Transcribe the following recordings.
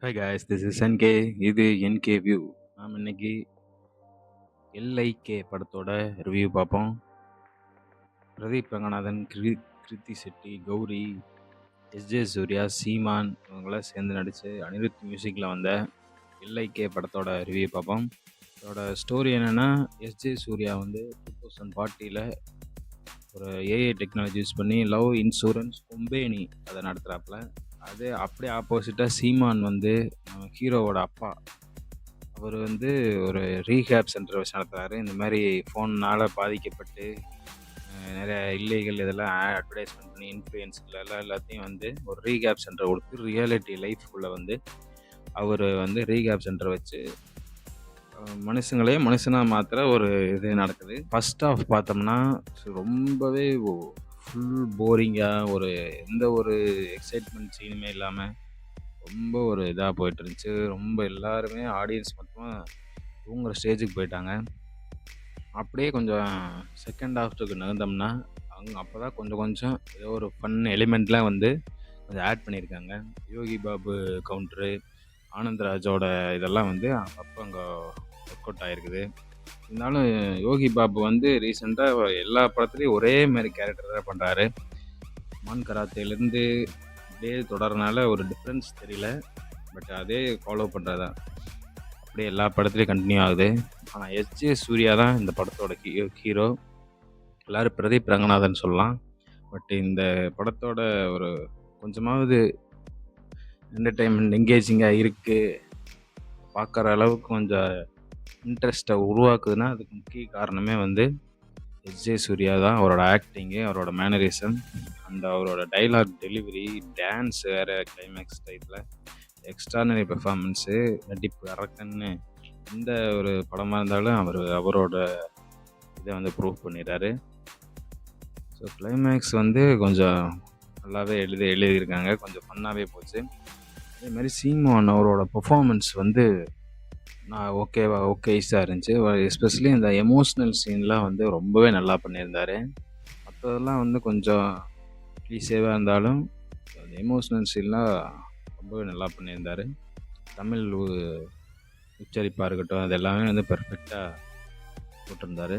Hi guys, this is NK. இது NK view. நாம் இன்னைக்கு எல்ஐகே படத்தோட ரிவ்யூ பார்ப்போம். பிரதீப் ரங்கநாதன், கிருத்தி செட்டி, கௌரி, எஸ்ஜே சூர்யா, சீமான் இவங்களாம் சேர்ந்து நடித்து அனிருத் மியூசிக்கில் வந்த எல்ஐகே படத்தோட ரிவ்யூ பார்ப்போம். இதோட ஸ்டோரி என்னென்னா, எஸ்ஜே சூர்யா வந்து 2040 ஒரு ஏஐ டெக்னாலஜி யூஸ் பண்ணி லவ் இன்சூரன்ஸ் கம்பெனி அதை நடத்துகிறாப்புல. அது அப்படியே ஆப்போசிட்டாக சீமான் வந்து ஹீரோவோட அப்பா. அவர் வந்து ஒரு ரீஹேப் சென்டர் வச்சு நடத்துகிறாரு. இந்த மாதிரி ஃபோன்னால் பாதிக்கப்பட்டு நிறைய இல்லீகல் இதெல்லாம் அட்வர்டைஸ்மெண்ட் பண்ணி இன்ஃப்ளூயன்ஸில் எல்லாத்தையும் வந்து ஒரு ரீஹேப் சென்டர் கொடுத்து ரியாலிட்டி லைஃப்குள்ளே வந்து அவர் வந்து ரீஹேப் சென்டர் வச்சு மனுஷங்களே மனுஷனாக மாத்திர ஒரு இது நடக்குது. ஃபர்ஸ்ட் ஆஃப் பார்த்தோம்னா ரொம்பவே ஃபுல் போரிங்காக, ஒரு எந்த ஒரு எக்ஸைட்மெண்ட் சீனுமே இல்லாமல் ரொம்ப ஒரு இதாக போயிட்டு இருந்துச்சு. ரொம்ப எல்லாருமே ஆடியன்ஸ் மொத்தமாக தூங்குற ஸ்டேஜுக்கு போயிட்டாங்க. அப்படியே கொஞ்சம் செகண்ட் ஹாஃப்ட்டுக்கு நகர்ந்தோம்னா அப்போ தான் கொஞ்சம் ஏதோ ஒரு ஃபன் எலிமெண்ட்லாம் வந்து கொஞ்சம் ஆட் பண்ணியிருக்காங்க. யோகி பாபு கவுண்ட்ரு, ஆனந்த்ராஜோட இதெல்லாம் வந்து அப்போ அங்கே ஒர்க் அவுட் ஆகிருக்குது. இருந்தாலும் யோகி பாபு வந்து ரீசெண்டாக எல்லா படத்துலேயும் ஒரே மாதிரி கேரக்டர் தான் பண்ணுறாரு. மான் கராத்தேலேருந்து அப்படியே தொடர்றனால ஒரு டிஃப்ரென்ஸ் தெரியல. பட் அதே ஃபாலோ பண்ணுறதா அப்படியே எல்லா படத்துலேயும் கண்டினியூ ஆகுது. ஆனால் எஸ்ஜே சூர்யா தான் இந்த படத்தோட ஹீரோ. எல்லோரும் பிரதீப் ரங்கநாதன் சொல்லலாம். பட் இந்த படத்தோட ஒரு கொஞ்சமாவது என்டர்டெயின்மெண்ட் என்கேஜிங்காக இருக்குது, பார்க்குற அளவுக்கு கொஞ்சம் இன்ட்ரெஸ்ட்டை உருவாக்குதுன்னா அதுக்கு முக்கிய காரணமே வந்து எஸ்ஜே சூர்யா தான். அவரோட ஆக்டிங்கு, அவரோட மேனரிசம் அண்ட் அவரோட டைலாக் டெலிவரி, டான்ஸ் வேறு கிளைமேக்ஸ் டைப்பில் எக்ஸ்ட்ரானரி பெர்ஃபார்மன்ஸு, நடிப்பு அரக்கன்னு எந்த ஒரு படமாக இருந்தாலும் அவரோட இதை வந்து ப்ரூவ் பண்ணிடுறாரு. ஸோ கிளைமேக்ஸ் வந்து கொஞ்சம் நல்லாவே எழுதியிருக்காங்க, கொஞ்சம் ஃபன்னாகவே போச்சு. அதேமாதிரி சீமான் அவரோட பெர்ஃபார்மன்ஸ் வந்து நான் ஓகேஸாக இருந்துச்சு. எஸ்பெஷலி இந்த எமோஷ்னல் சீன்லாம் வந்து ரொம்பவே நல்லா பண்ணியிருந்தார். மற்றதெல்லாம் வந்து கொஞ்சம் ஈஸியாகவே இருந்தாலும் அந்த எமோஷ்னல் சீன்லாம் ரொம்பவே நல்லா பண்ணியிருந்தார். தமிழ் உச்சரிப்பாக இருக்கட்டும், அது எல்லாமே வந்து பெர்ஃபெக்டாக போட்டிருந்தார்.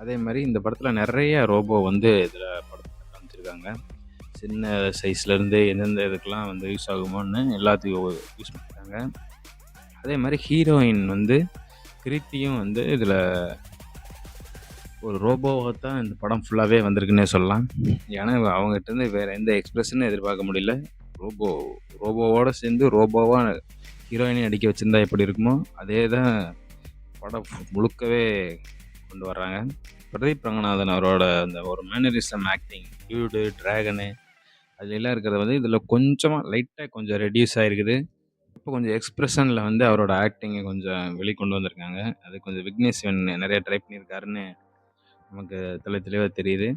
அதே மாதிரி இந்த படத்தில் நிறைய ரோபோ வந்து இதில் படத்தில் காமிச்சிருக்காங்க. சின்ன சைஸ்லேருந்து எந்தெந்த இதுக்கெலாம் வந்து யூஸ் ஆகுமோன்னு எல்லாத்தையும் யூஸ் பண்ணியிருக்காங்க. அதே மாதிரி ஹீரோயின் வந்து கிருத்தியும் வந்து இதில் ஒரு ரோபோவாக தான் இந்த படம் ஃபுல்லாகவே வந்திருக்குன்னே சொல்லலாம். ஏன்னா அவங்ககிட்டருந்து வேறு எந்த எக்ஸ்ப்ரெஷனும் எதிர்பார்க்க முடியல. ரோபோவோடு சேர்ந்து ரோபோவாக ஹீரோயினையும் நடிக்க வச்சுருந்தா எப்படி இருக்குமோ அதே தான் படம் முழுக்கவே கொண்டு வர்றாங்க. பிரதீப் ரங்கநாதன் அவரோட அந்த ஒரு மேனரிசம் ஆக்டிங், டியூடு, ட்ராகனு அதுலாம் இருக்கிறத வந்து இதில் கொஞ்சமாக லைட்டாக கொஞ்சம் ரெடியூஸ் ஆகிருக்குது. இப்போ கொஞ்சம் எக்ஸ்ப்ரெஷனில் வந்து அவரோட ஆக்டிங்கை கொஞ்சம் வெளிக்கொண்டு வந்திருக்காங்க. அது கொஞ்சம் விக்னேஸ்வன் நிறைய ட்ரை பண்ணியிருக்காருன்னு நமக்கு தெளிவாக தெரியுது.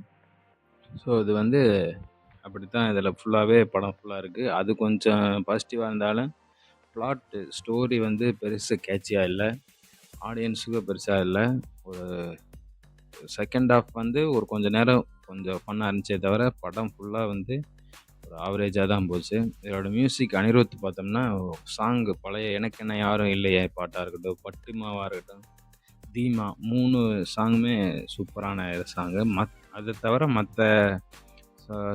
ஸோ இது வந்து அப்படி தான் இதில் ஃபுல்லாகவே படம் ஃபுல்லாக இருக்குது. அது கொஞ்சம் பாசிட்டிவாக இருந்தாலும் பிளாட்டு ஸ்டோரி வந்து பெருசு கேட்சியாக இல்லை, ஆடியன்ஸுக்கு பெருசாக இல்லை. ஒரு செகண்ட் ஹாஃப் வந்து ஒரு கொஞ்சம் நேரம் கொஞ்சம் ஃபன்னாக இருந்துச்சே தவிர படம் ஃபுல்லாக வந்து ஒரு ஆவரேஜாக தான் போச்சு. இதோட மியூசிக் அனிருத் பார்த்தோம்னா சாங்கு பழைய எனக்கு என்ன யாரும் இல்லையே பாட்டாக இருக்கட்டும், பட்டுமாவாக இருக்கட்டும், தீமா 3 சாங்குமே சூப்பரான சாங்கு. அதை தவிர மற்ற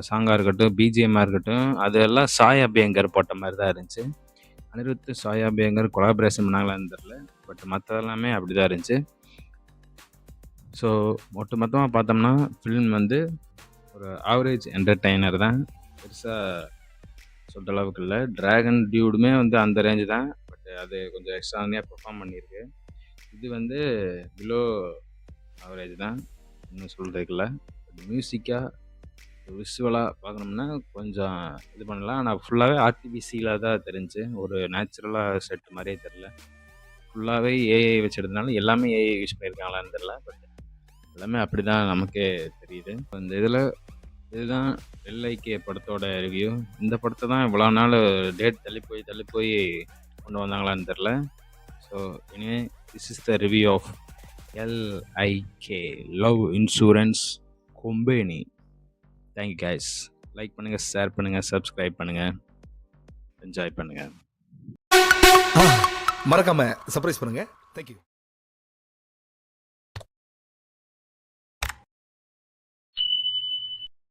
சாங்காக இருக்கட்டும், பிஜிஎம்மாக இருக்கட்டும், அதெல்லாம் சாய் அபியங்கர் போட்ட மாதிரி தான் இருந்துச்சு. அனிருத் சாய் அபியங்கர் கொலாபரேஷன் பண்ணாங்களான்னு தெரில, பட் மற்றதெல்லாமே அப்படி தான் இருந்துச்சு. ஸோ மொத்தமாக பார்த்தோம்னா ஃபிலிம் வந்து ஒரு ஆவரேஜ் என்டர்டெய்னர் தான், பெருசாக சொல்கிற அளவுக்கு இல்லை. ட்ராகன் டியூடுமே வந்து அந்த ரேஞ்சு தான், பட் அது கொஞ்சம் எக்ஸ்ட்ரானியாக பெர்ஃபார்ம் பண்ணியிருக்கு. இது வந்து பிலோ ஆவரேஜ் தான், இன்னும் சொல்கிறதுக்கு இல்லை. பட் மியூசிக்காக விஷுவலாக பார்க்கணும்னா கொஞ்சம் இது பண்ணலாம். ஆனால் ஃபுல்லாகவே ஆர்டிபிசியில் தான் தெரிஞ்சு, ஒரு நேச்சுரலாக செட் மாதிரியே தெரில. ஃபுல்லாகவே ஏஐ வச்சுருந்தனால எல்லாமே ஏஐ யூஸ் பண்ணியிருக்காங்களான்னு தெரில, பட் எல்லாமே அப்படி தான் நமக்கே தெரியுது. இந்த இதுதான் எல்ஐகே படத்தோட ரிவ்யூ. இந்த படத்தை தான் இவ்வளோ நாள் டேட் தள்ளி போய் கொண்டு வந்தாங்களான்னு தெரில. ஸோ இனிமே this is the review of LIC love insurance company. Thank you guys. Like பண்ணுங்கள், ஷேர் பண்ணுங்கள், சப்ஸ்கிரைப் பண்ணுங்கள். என்ஜாய் பண்ணுங்க. மறக்காம சர்ப்ரைஸ் பண்ணுங்க. தேங்க்யூ.